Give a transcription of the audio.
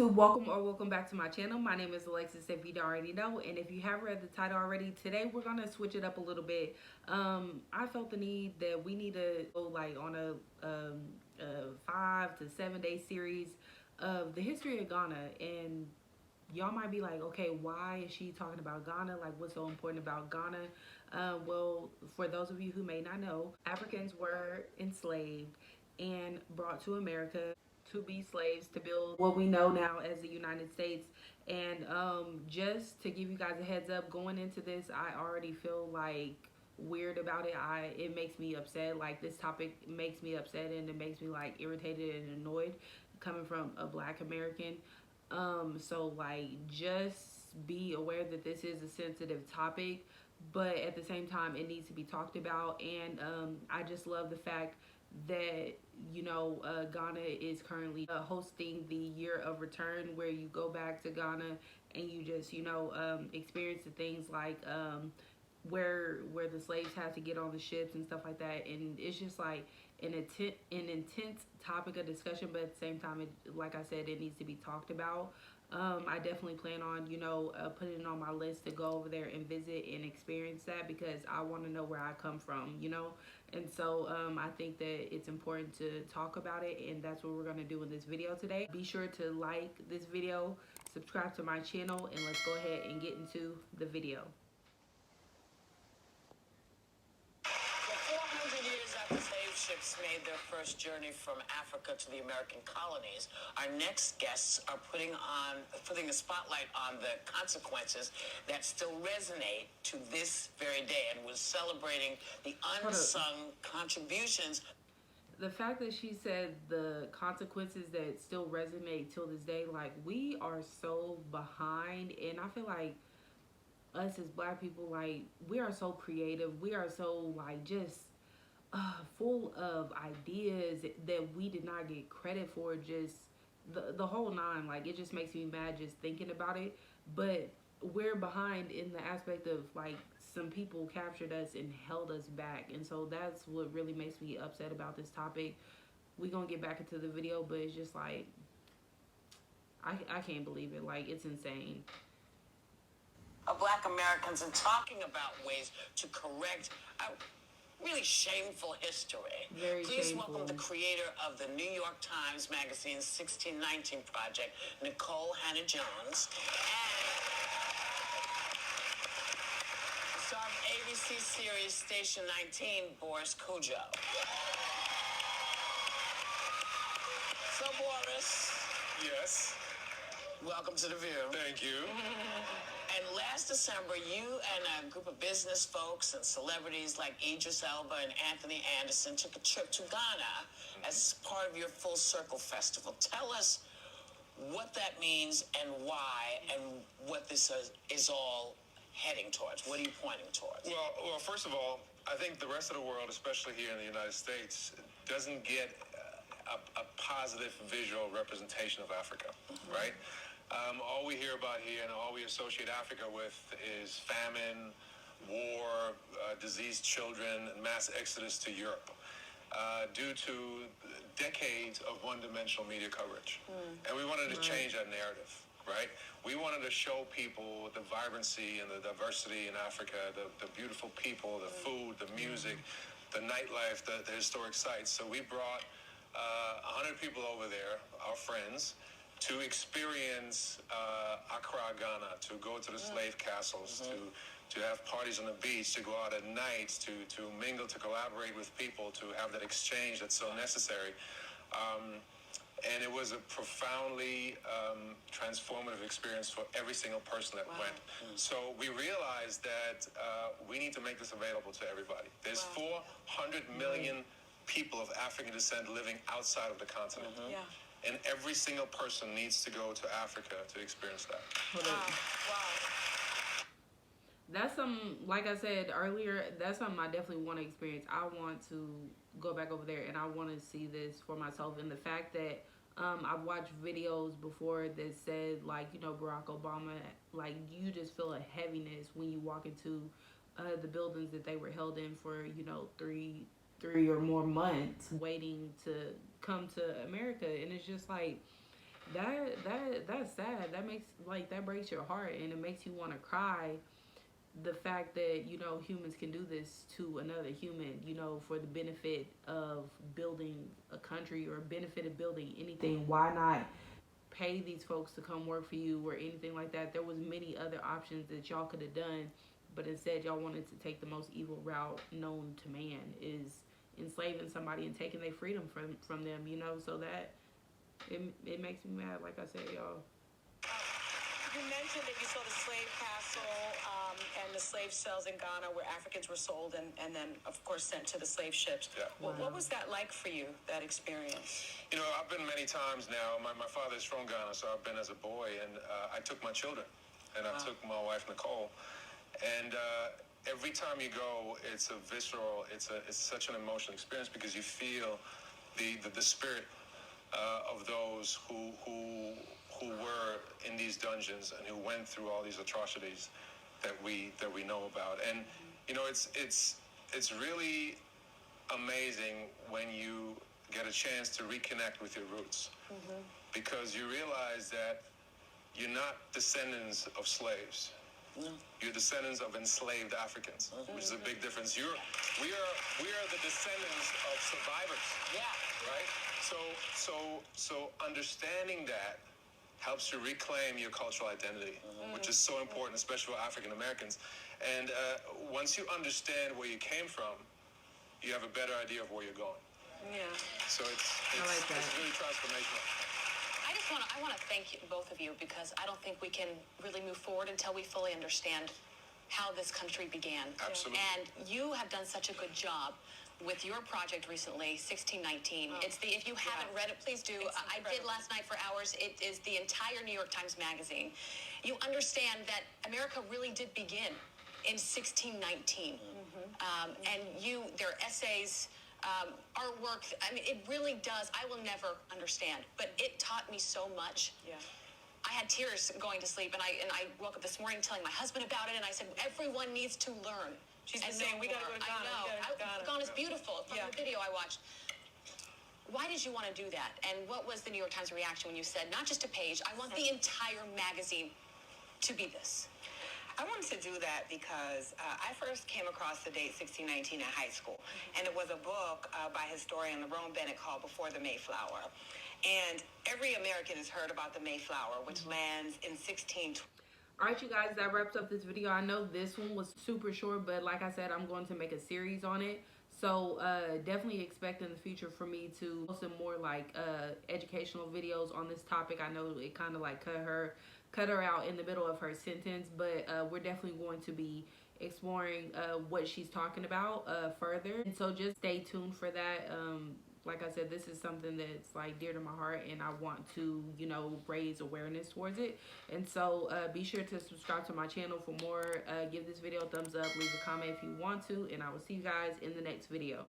YouTube, welcome back to my channel. My name is Alexis, if you don't already know, and if you have read the title already, today we're gonna switch it up a little bit. I felt the need that we need to go like on a 5 to 7 day series of the history of Ghana, and y'all might be like, okay, why is she talking about Ghana? Like, what's so important about Ghana? Well, for those of you who may not know, Africans were enslaved and brought to America to be slaves to build what we know now as the United States. And just to give you guys a heads up, going into this, I already feel like weird about it. It makes me upset. Like, this topic makes me upset, and it makes me like irritated and annoyed coming from a Black American. So like, just be aware that this is a sensitive topic, but at the same time it needs to be talked about. And I just love the fact that Ghana is currently hosting the year of return, where you go back to Ghana and you just experience the things like where the slaves had to get on the ships and stuff like that. And it's just like an intense topic of discussion, but at the same time, like I said, it needs to be talked about. I definitely plan on putting it on my list to go over there and visit and experience that, because I want to know where I come from, and so I think that it's important to talk about it, and that's what we're going to do in this video today. Be sure to like this video, subscribe to my channel, and let's go ahead and get into the video. 400 years after slave ships made their first journey from Africa to the American colonies, our next guests are putting a spotlight on the consequences that still resonate to this very day, and was celebrating the unsung contributions. The fact that she said the consequences that still resonate till this day, like, we are so behind. And I feel like us as Black people, like, we are so creative, we are so like just full of ideas that we did not get credit for. Just the whole nine. Like, it just makes me mad just thinking about it. But we're behind in the aspect of like some people captured us and held us back, and so that's what really makes me upset about this topic. We gonna get back into the video, but it's just like I can't believe it. Like, it's insane. Of Black Americans, and talking about ways to correct a really shameful history. Very Please shameful. welcome the creator of the New York Times Magazine's 1619 Project, Nikole Hannah-Jones, and the star of ABC series Station 19, Boris Kodjoe. So, Boris. Yes. Welcome to The View. Thank you. And last December, you and a group of business folks and celebrities like Idris Elba and Anthony Anderson took a trip to Ghana as part of your Full Circle Festival. Tell us what that means and why, and what this is all heading towards. What are you pointing towards? Well, first of all, I think the rest of the world, especially here in the United States, doesn't get a positive visual representation of Africa, right? All we hear about here and all we associate Africa with is famine, war, diseased children, and mass exodus to Europe, due to decades of one-dimensional media coverage. And we wanted to change that narrative, right? We wanted to show people the vibrancy and the diversity in Africa, the beautiful people, the food, the music, the nightlife, the historic sites. So we brought 100 people over there, our friends, to experience Accra, Ghana, to go to the slave castles, to have parties on the beach, to go out at night, to mingle, to collaborate with people, to have that exchange that's so necessary. And it was a profoundly transformative experience for every single person that went. So we realized that we need to make this available to everybody. There's 400 million people of African descent living outside of the continent. And every single person needs to go to Africa to experience that. That's something, like I said earlier, that's something I definitely want to experience. I want to go back over there and I want to see this for myself. And the fact that I've watched videos before that said, like, Barack Obama, like, you just feel a heaviness when you walk into the buildings that they were held in for, three or more months waiting to come to America. And it's just like, That's sad. That makes, like, that breaks your heart, and it makes you want to cry. The fact that, you know, humans can do this to another human, you know, for the benefit of building a country or benefit of building anything. Why not pay these folks to come work for you or anything like that? There was many other options that y'all could have done, but instead y'all wanted to take the most evil route known to man, is enslaving somebody and taking their freedom from them, you know. So that it makes me mad, like I said, y'all. You mentioned that you saw the slave castle and the slave cells in Ghana where Africans were sold and then, of course, sent to the slave ships. Yeah. What was that like for you, that experience? You know, I've been many times now. My father is from Ghana, so I've been as a boy, and I took my children, and I took my wife, Nicole. And every time you go, it's a visceral, it's such an emotional experience because you feel the spirit of those who were in these dungeons and who went through all these atrocities that we know about. And you know, it's really amazing when you get a chance to reconnect with your roots, because you realize that you're not descendants of slaves. You're descendants of enslaved Africans, which is a big difference. We are the descendants of survivors. Yeah. Right? So understanding that helps you reclaim your cultural identity, which is so important, especially for African Americans. And once you understand where you came from, you have a better idea of where you're going. Yeah. So it's like that. it's really transformational. I want to thank you, both of you, because I don't think we can really move forward until we fully understand how this country began. Absolutely. And you have done such a good job with your project recently, 1619. It's the, if you haven't read it, please do. I did last night for hours. It is the entire New York Times Magazine. You understand that America really did begin in 1619. And their essays, artwork, I mean, it really does. I will never understand, but it taught me so much. Yeah. I had tears going to sleep, and I woke up this morning telling my husband about it, and I said, everyone needs to learn. She's been saying, we gotta go to Ghana. I know. Ghana's beautiful. From the video I watched. Why did you want to do that? And what was the New York Times reaction when you said, not just a page, I want the entire magazine to be this? I wanted to do that because I first came across the date 1619 in high school, and it was a book by historian Lerone Bennett called Before the Mayflower. And every American has heard about the Mayflower, which lands in 1620. Alright, you guys, that wraps up this video. I know this one was super short, but like I said, I'm going to make a series on it. So definitely expect in the future for me to post some more like educational videos on this topic. I know it kind of like cut her out in the middle of her sentence, but we're definitely going to be exploring what she's talking about further. And so just stay tuned for that. Like I said, this is something that's like dear to my heart, and I want to, you know, raise awareness towards it. And so be sure to subscribe to my channel for more. Give this video a thumbs up, leave a comment if you want to, and I will see you guys in the next video.